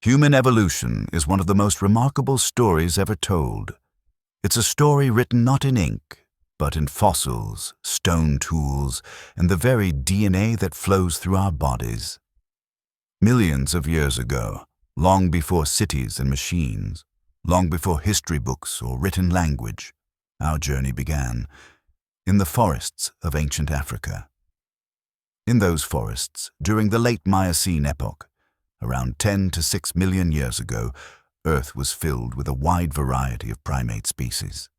Human evolution is one of the most remarkable stories ever told. It's a story written not in ink, but in fossils, stone tools, and the very DNA that flows through our bodies. Millions of years ago, long before cities and machines, long before history books or written language, our journey began in the forests of ancient Africa. In those forests, during the late Miocene epoch, around 10 to 6 million years ago, Earth was filled with a wide variety of primate species.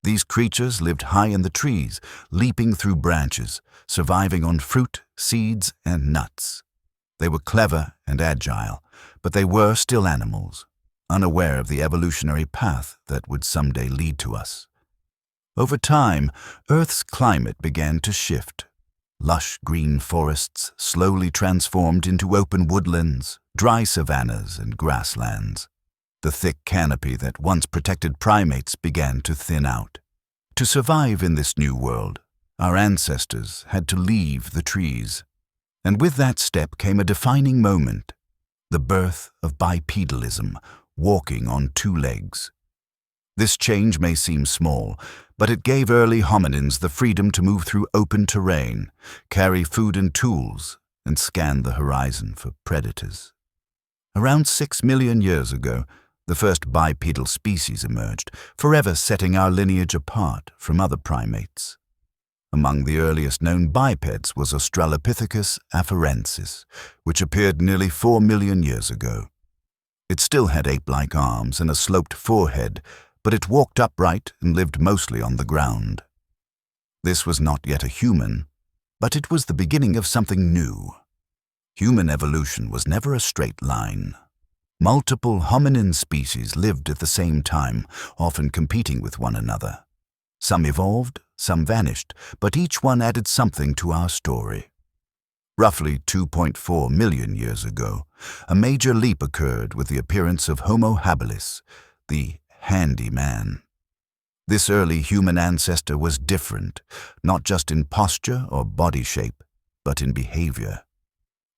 These creatures lived high in the trees, leaping through branches, surviving on fruit, seeds, and nuts. They were clever and agile, but they were still animals, unaware of the evolutionary path that would someday lead to us. Over time, Earth's climate began to shift. Lush green forests slowly transformed into open woodlands, dry savannas, and grasslands. The thick canopy that once protected primates began to thin out. To survive in this new world, our ancestors had to leave the trees. And with that step came a defining moment, the birth of bipedalism, walking on two legs. This change may seem small, but it gave early hominins the freedom to move through open terrain, carry food and tools, and scan the horizon for predators. Around 6 million years ago, the first bipedal species emerged, forever setting our lineage apart from other primates. Among the earliest known bipeds was Australopithecus afarensis, which appeared nearly 4 million years ago. It still had ape-like arms and a sloped forehead, but it walked upright and lived mostly on the ground. This was not yet a human, but it was the beginning of something new. Human evolution was never a straight line. Multiple hominin species lived at the same time, often competing with one another. Some evolved, some vanished, but each one added something to our story. Roughly 2.4 million years ago, a major leap occurred with the appearance of Homo habilis, the handy man. This early human ancestor was different, not just in posture or body shape, but in behavior.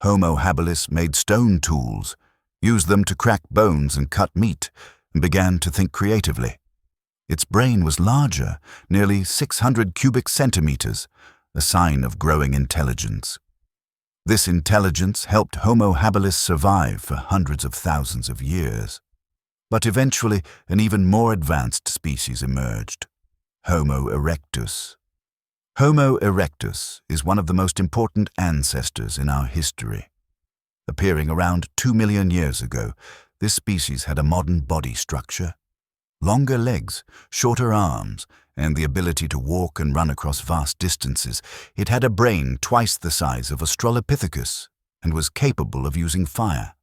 Homo habilis made stone tools, used them to crack bones and cut meat, and began to think creatively. Its brain was larger, nearly 600 cubic centimeters, a sign of growing intelligence. This intelligence helped Homo habilis survive for hundreds of thousands of years. But eventually, an even more advanced species emerged, Homo erectus. Homo erectus is one of the most important ancestors in our history. Appearing around 2 million years ago, this species had a modern body structure. Longer legs, shorter arms, and the ability to walk and run across vast distances. It had a brain twice the size of Australopithecus and was capable of using fire.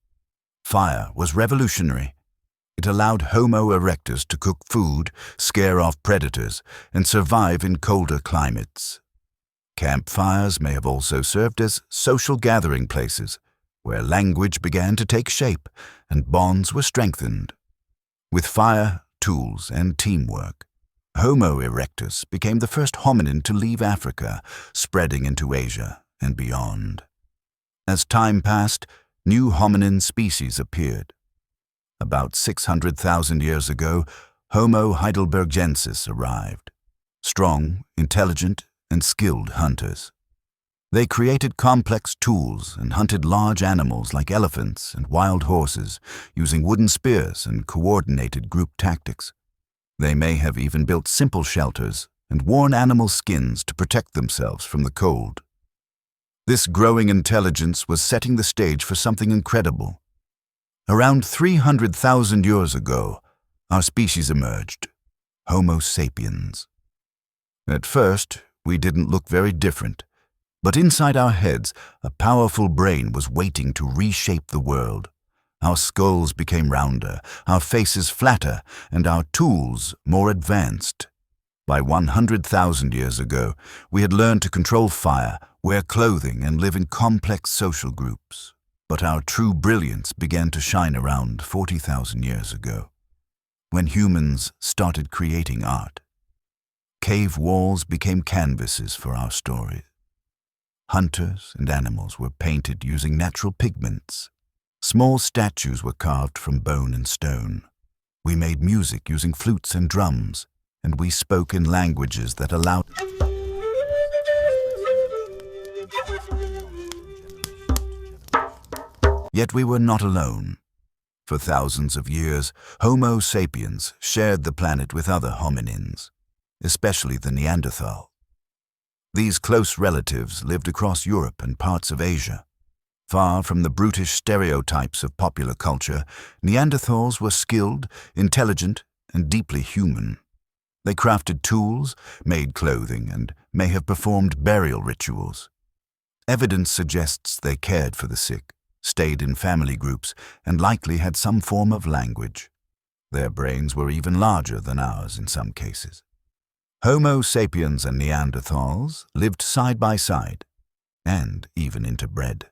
Fire was revolutionary. It allowed Homo erectus to cook food, scare off predators, and survive in colder climates. Campfires may have also served as social gathering places, where language began to take shape and bonds were strengthened. With fire, tools, and teamwork, Homo erectus became the first hominin to leave Africa, spreading into Asia and beyond. As time passed, new hominin species appeared. About 600,000 years ago, Homo heidelbergensis arrived. Strong, intelligent, and skilled hunters. They created complex tools and hunted large animals like elephants and wild horses, using wooden spears and coordinated group tactics. They may have even built simple shelters and worn animal skins to protect themselves from the cold. This growing intelligence was setting the stage for something incredible. Around 300,000 years ago, our species emerged, Homo sapiens. At first, we didn't look very different, but inside our heads, a powerful brain was waiting to reshape the world. Our skulls became rounder, our faces flatter, and our tools more advanced. By 100,000 years ago, we had learned to control fire, wear clothing, and live in complex social groups. But our true brilliance began to shine around 40,000 years ago, when humans started creating art. Cave walls became canvases for our stories. Hunters and animals were painted using natural pigments. Small statues were carved from bone and stone. We made music using flutes and drums, and we spoke in languages that allowed. Yet we were not alone. For thousands of years, Homo sapiens shared the planet with other hominins, especially the Neanderthal. These close relatives lived across Europe and parts of Asia. Far from the brutish stereotypes of popular culture, Neanderthals were skilled, intelligent, and deeply human. They crafted tools, made clothing, and may have performed burial rituals. Evidence suggests they cared for the sick, stayed in family groups, and likely had some form of language. Their brains were even larger than ours in some cases. Homo sapiens and Neanderthals lived side by side, and even interbred.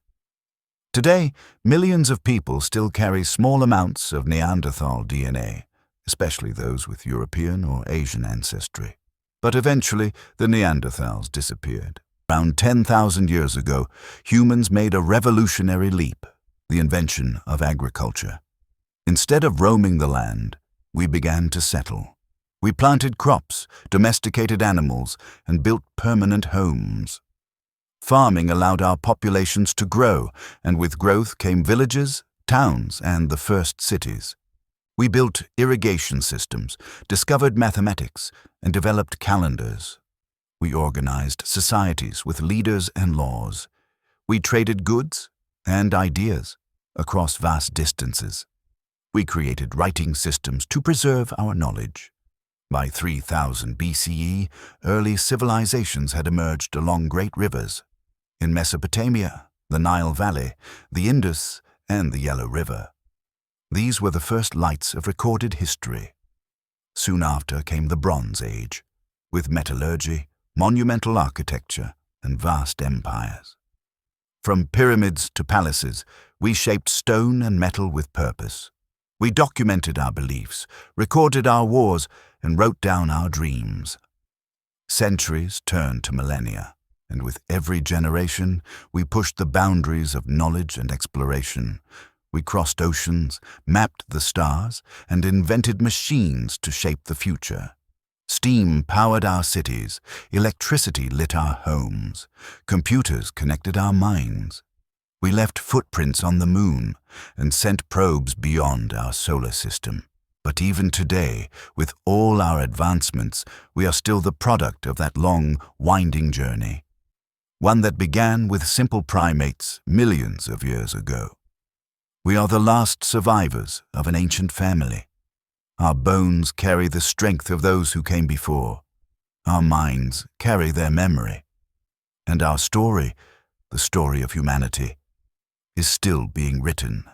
Today, millions of people still carry small amounts of Neanderthal DNA, especially those with European or Asian ancestry. But eventually, the Neanderthals disappeared. Around 10,000 years ago, humans made a revolutionary leap, the invention of agriculture. Instead of roaming the land, we began to settle. We planted crops, domesticated animals, and built permanent homes. Farming allowed our populations to grow, and with growth came villages, towns, and the first cities. We built irrigation systems, discovered mathematics, and developed calendars. We organized societies with leaders and laws. We traded goods and ideas across vast distances. We created writing systems to preserve our knowledge. By 3000 BCE, early civilizations had emerged along great rivers. In Mesopotamia, the Nile Valley, the Indus, and the Yellow River. These were the first lights of recorded history. Soon after came the Bronze Age, with metallurgy, monumental architecture, and vast empires. From pyramids to palaces, we shaped stone and metal with purpose. We documented our beliefs, recorded our wars, and wrote down our dreams. Centuries turned to millennia, and with every generation, we pushed the boundaries of knowledge and exploration. We crossed oceans, mapped the stars, and invented machines to shape the future. Steam powered our cities, electricity lit our homes, computers connected our minds. We left footprints on the moon and sent probes beyond our solar system. But even today, with all our advancements, we are still the product of that long, winding journey. One that began with simple primates millions of years ago. We are the last survivors of an ancient family. Our bones carry the strength of those who came before. Our minds carry their memory. And our story, the story of humanity, is still being written.